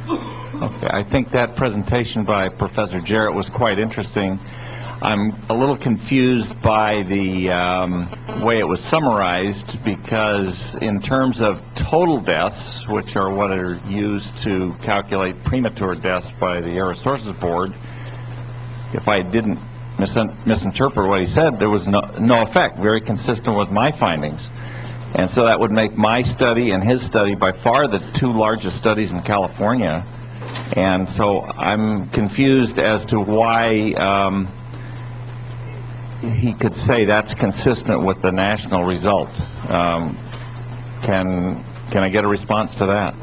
Okay, I think that presentation by Professor Jerrett was quite interesting. I'm a little confused by the way it was summarized, because in terms of total deaths, which are what are used to calculate premature deaths by the Air Resources Board, if I didn't misinterpret what he said, there was no effect, very consistent with my findings. And so that would make my study and his study by far the two largest studies in California. And so I'm confused as to why he could say that's consistent with the national result. Can I get a response to that?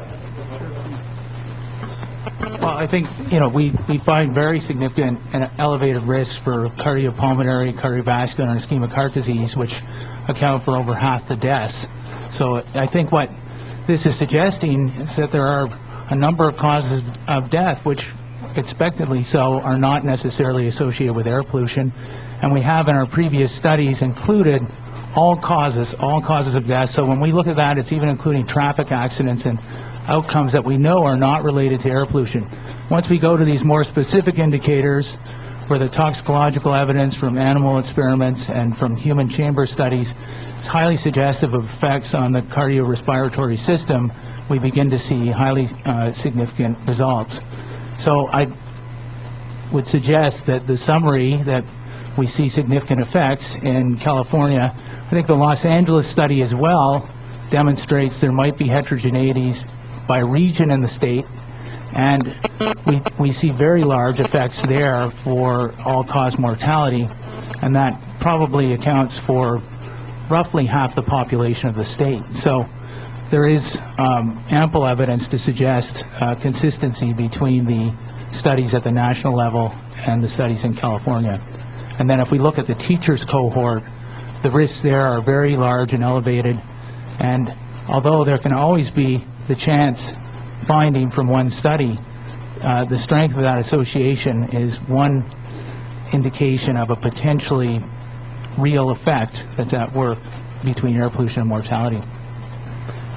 Well, I think, you know, we find very significant and elevated risks for cardiopulmonary, cardiovascular, and ischemic heart disease, which account for over half the deaths. So I think what this is suggesting is that there are a number of causes of death which, expectedly so, are not necessarily associated with air pollution. And we have in our previous studies included all causes of death. So when we look at that, it's even including traffic accidents and outcomes that we know are not related to air pollution. Once we go to these more specific indicators, where the toxicological evidence from animal experiments and from human chamber studies is highly suggestive of effects on the cardiorespiratory system, we begin to see highly significant results. So I would suggest that the summary that we see significant effects in California. I think the Los Angeles study as well demonstrates there might be heterogeneities by region in the state, and we see very large effects there for all-cause mortality, and that probably accounts for roughly half the population of the state. So there is ample evidence to suggest consistency between the studies at the national level and the studies in California. And then if we look at the teachers cohort, the risks there are very large and elevated, and although there can always be the chance finding from one study, the strength of that association is one indication of a potentially real effect that's at work between air pollution and mortality.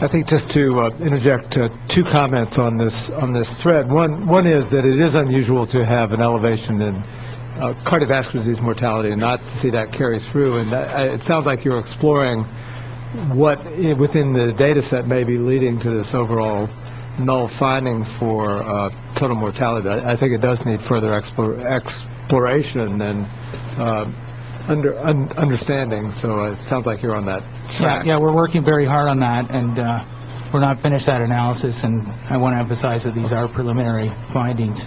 I think just to interject two comments on this thread. One is that it is unusual to have an elevation in cardiovascular disease mortality and not to see that carry through. And it sounds like you're exploring what within the data set may be leading to this overall null finding for total mortality. I think it does need further exploration and understanding. So it sounds like you're on that track. Yeah, we're working very hard on that, and we're not finished that analysis, and I want to emphasize that these are preliminary findings.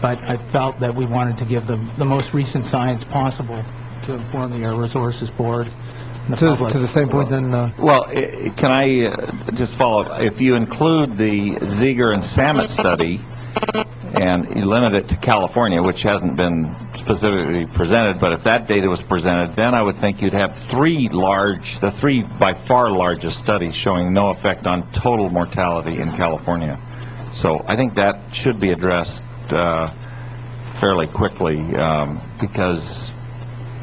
But I felt that we wanted to give them the most recent science possible to inform the Air Resources Board and the public. To the same point then? Well, can I just follow up? If you include the Ziegler and Samet study and you limit it to California, which hasn't been specifically presented, but if that data was presented, then I would think you'd have the three by far largest studies showing no effect on total mortality in California. So I think that should be addressed fairly quickly because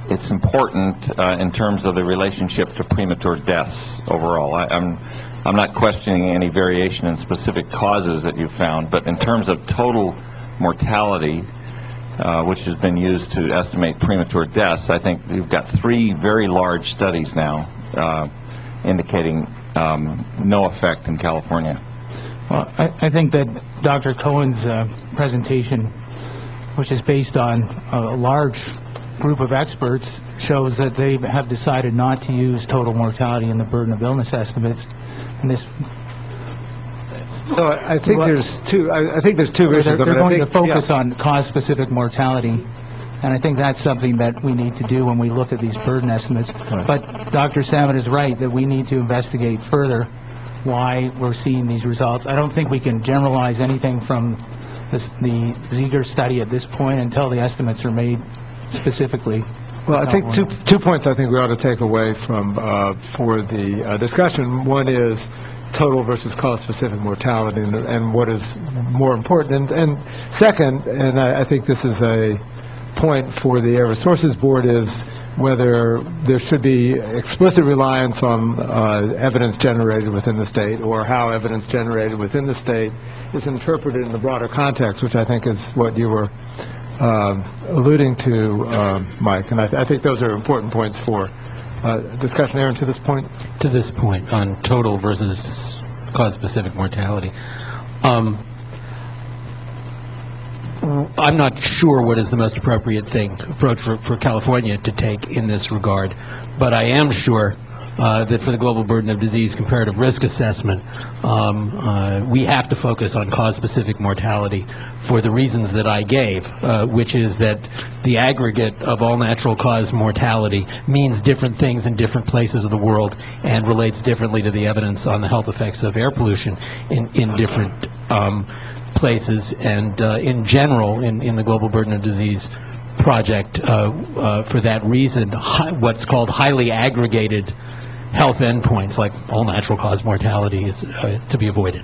it's important in terms of the relationship to premature deaths overall. I'm not questioning any variation in specific causes that you found, but in terms of total mortality, which has been used to estimate premature deaths, I think you've got three very large studies now indicating no effect in California. Well, I think that Dr. Cohen's presentation, which is based on a large group of experts, shows that they have decided not to use total mortality in the burden of illness estimates. And this, so I think there's two. I think there's two issues. They're going to focus on cause-specific mortality, and I think that's something that we need to do when we look at these burden estimates. Right. But Dr. Samet is right that we need to investigate further why we're seeing these results. I don't think we can generalize anything from the Ziegler study at this point until the estimates are made specifically. Well, I think two points I think we ought to take away from for the discussion. One is total versus cause-specific mortality and what is more important. And second, and I think this is a point for the Air Resources Board, is whether there should be explicit reliance on evidence generated within the state, or how evidence generated within the state is interpreted in the broader context, which I think is what you were alluding to, Mike. And I think those are important points for discussion. Aaron, to this point? To this point, on total versus cause-specific mortality. I'm not sure what is the most appropriate approach for California to take in this regard, but I am sure that for the global burden of disease comparative risk assessment, we have to focus on cause-specific mortality for the reasons that I gave, which is that the aggregate of all natural cause mortality means different things in different places of the world and relates differently to the evidence on the health effects of air pollution in different places. And in general, in the global burden of disease project, for that reason, what's called highly aggregated health endpoints, like all natural cause mortality, is to be avoided.